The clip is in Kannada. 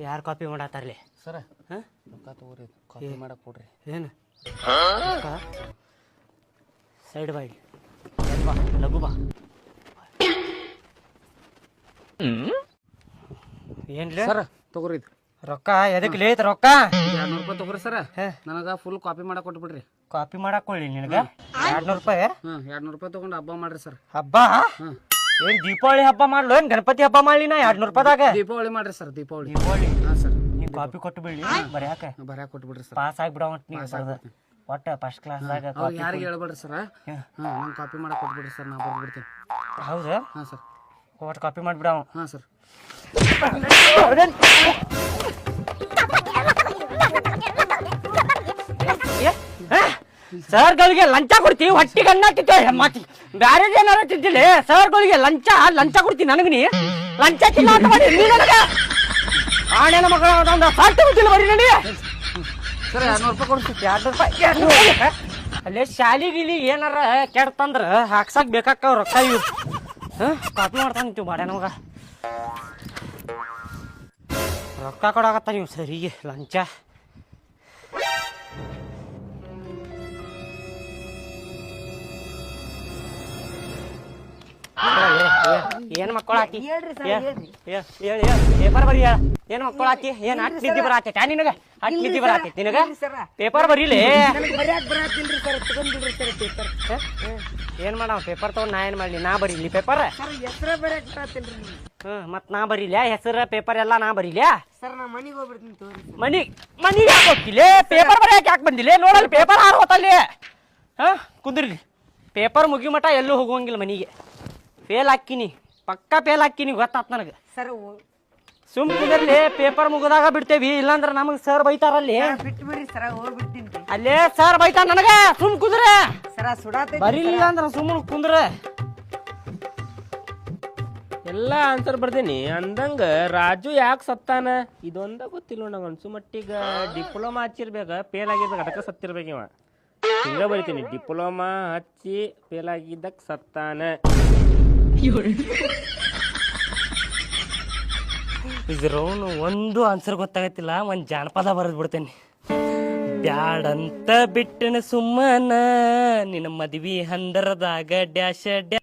ಯಾರು ಕಾಪಿ ಮಾಡತ್ತಾರಲಿ ಸರ ರೊಕ್ಕ ತಗೋರಿ ಕಾಪಿ ಮಾಡಕ್ಕೆ ಕೊಡ್ರಿ ಏನು ಸೈಡ್ ಬಾಯ್ ಬಾ ಲಘು ಬಾ ಏನ್ರಿ ಸರ ತಗೋರಿ ಇದು ರೊಕ್ಕ ಎದಕ್ಕೆ ಲೇತ್ ರೊಕ್ಕ 200 ರೂಪಾಯಿ ತಗೋರಿ ಸರ ನನಗೆ ಫುಲ್ ಕಾಪಿ ಮಾಡಕ್ಕೆ ಕೊಟ್ಬಿಡ್ರಿ ಕಾಪಿ ಮಾಡಕ್ ಕೊಳ್ಳಿ ನಿನಗೆ 200 ರೂಪಾಯಿ 200 ರೂಪಾಯಿ ತಗೊಂಡು ಹಬ್ಬ ಮಾಡ್ರಿ ಸರ್ ಹಬ್ಬ ಏನ್ ದೀಪಾವಳಿ ಹಬ್ಬ ಮಾಡ್ಲು ಏನ್ ಗಣಪತಿ ಹಬ್ಬ ಮಾಡ್ಲಿ ನಾ 200 ರೂಪಾಯಿದಾಗ ದೀಪಾವಳಿ ಮಾಡ್ರಿ ಸರ್ ದೀಪಾವಳಿ ಸರ್ ನೀವು ಕಾಪಿ ಕೊಟ್ಟು ಬಿಡ್ಲಿ ಬರ್ಯಾಕ ಕೊಟ್ಬಿಡ್ರಿ ಸರ್ ಪಾಸ್ ಆಗಿಬಿಡವ ನೀವು ಒಟ್ಟ ಫಸ್ಟ್ ಕ್ಲಾಸ್ದಾಗ ಯಾರಿಗೆ ಹೇಳ್ಬೇಡ್ರಿ ಸರ್ ನಂಗೆ ಕಾಪಿ ಮಾಡಕ್ಕೆ ಕೊಟ್ಬಿಡ್ರಿ ಸರ್ ನಾ ಬರ್ಬಿಡ್ತೀನಿ ಹೌದಾ ಸರ್ ಒಟ್ಟು ಕಾಪಿ ಮಾಡಿಬಿಡವ ಸರ್ ಸರ್ಗಳಿಗೆ ಲಂಚ ಕೊಡ್ತೀವಿ ಹೊಟ್ಟಿಗೆ ಅನ್ನ ತಿಂತೇವೆ ಮತ್ತೆ ಬ್ಯಾರೆ ಏನಾರ ತಿಂತಿಲ್ಲ ಸರ್ಗಳಿಗೆ ಲಂಚ ಕೊಡ್ತೀನಿ ನನಗೆ ನೀ ಲಂಚ ತಿನ್ನ ಅಂತ ಮಾಡಿ ನೀ ನನಗೆ ಆಣೆನ ಮಗಳ ಒಂದು ಸಾಲ್ಟ್ ಗೊತ್ತಿಲ್ಲ ಬರೀ ನನಗೆ ಸರ್ 200 ರೂಪಾಯಿ ಕೊಡ್ತೀನಿ 200 ರೂಪಾಯಿ ಅಲ್ಲೇ ಶಾಲಿ ಗಿಲಿ ಏನಾರ ಕೆಡ್ತಂದ್ರ ಹಾಕ್ಸಕ್ ಬೇಕಾಕ ರೊಕ್ಕ ಇವು ಕಾಪಿ ಮಾಡ್ತಾನಿಂತೀವಿ ಬಾಡ್ಯ ನಮಗ ರೊಕ್ಕ ಕೊಡಾಕತ್ತ ನೀವು ಸರಿಗೆ ಲಂಚ ಏನ್ ಮಕ್ಕಳಾತಿ ಪೇಪರ್ ಬರೀ ಏನ್ ಮಕ್ಕಳಾತಿ ಏನ್ ಅಟ್ ನಿದ್ದಿ ಬರಾತೈತ ನಿನಗ ಅಟ್ ನಿದ್ದಿ ಬರಾತೈತಿ ನಿನಗ ಪೇಪರ್ ಬರೀಲಿ ಏನ್ ಮಾಡವ ಪೇಪರ್ ತಗೊಂಡ್ ನಾ ಏನ್ ಮಾಡ್ಲಿ ನಾ ಬರೀಲಿ ಪೇಪರ್ ಮತ್ ನಾ ಬರೀಲ ಹೆಸರ ಪೇಪರ್ ಎಲ್ಲಾ ನಾ ಬರೀಲ ಮನಿಗೆ ಯಾಕೆ ಹೋಗ್ತಿಲ್ಲ ಪೇಪರ್ ಬರೆಯಕ್ ಯಾಕೆ ಬಂದಿಲ್ಲ ನೋಡಲ್ ಪೇಪರ್ ಹಾರ ಹೋತಲ್ಲಿ ಕುಂದ್ರಿ ಪೇಪರ್ ಮುಗಿ ಮಟ ಎಲ್ಲೂ ಹೋಗುವಂಗಿಲ್ಲ ಮನಿಗೆ ಫೇಲ್ ಹಾಕಿನಿ ಪಕ್ಕಾ ಫೇಲ್ ಹಾಕಿನಿ ಗೊತ್ತಾತ್ ನನಗೆ ಸರ್ ಸುಮ್ ಕುಂದ್ರಲಿ ಪೇಪರ್ ಮುಗಿದಾಗ ಬಿಡ್ತೇವಿ ಇಲ್ಲಾಂದ್ರ ನಮಗ್ ಸರ್ ಬೈತಾರಲ್ಲಿ ಬಿಟ್ಟು ಬಿಡ್ರಿ ಸರ ಹೋಗ್ಬಿಡ್ತೀನಿ ಅಲ್ಲೇ ಸರ್ ಬೈತಾರ ನನಗ ಸುಮ್ ಕುಂದ್ರ ಸರ ಸುಡಾತೈತಿ ಬರೀಲಿಲ್ಲ ಅಂದ್ರ ಸುಮ್ಮನೆ ಕುಂದ್ರ ಎಲ್ಲ ಆನ್ಸರ್ ಬರ್ದೇನಿ ಅಂದಂಗ ರಾಜು ಯಾಕೆ ಸತ್ತಾನ ಇದೊಂದ ಗೊತ್ತಿಲ್ಲ ನಂಗೆ ಅನ್ಸು ಮಟ್ಟಿಗ ಡಿಪ್ಲೊಮಾ ಹಚ್ಚಿರ್ಬೇಕ ಫೇಲ್ ಆಗಿದ್ದಾಗ ಅದಕ್ಕೆ ಸತ್ತಿರ್ಬೇಕ ಇವ ಹಿಂಗ ಬರಿತೀನಿ ಡಿಪ್ಲೊಮಾ ಹಚ್ಚಿ ಫೇಲ್ ಆಗಿದ್ದಕ್ಕೆ ಸತ್ತಾನ ಇದ್ರವನು ಒಂದು ಆನ್ಸರ್ ಗೊತ್ತಾಗತ್ತಿಲ್ಲ ಒಂದ್ ಜಾನಪದ ಬರೆದ್ ಬಿಡ್ತೇನೆ ಬ್ಯಾಡಂತ ಬಿಟ್ಟನ ಸುಮ್ಮನ ನಿನ್ನ ಮದ್ವಿ ಹಂದರದಾಗ ಡ್ಯಾಶ ಡ್ಯಾ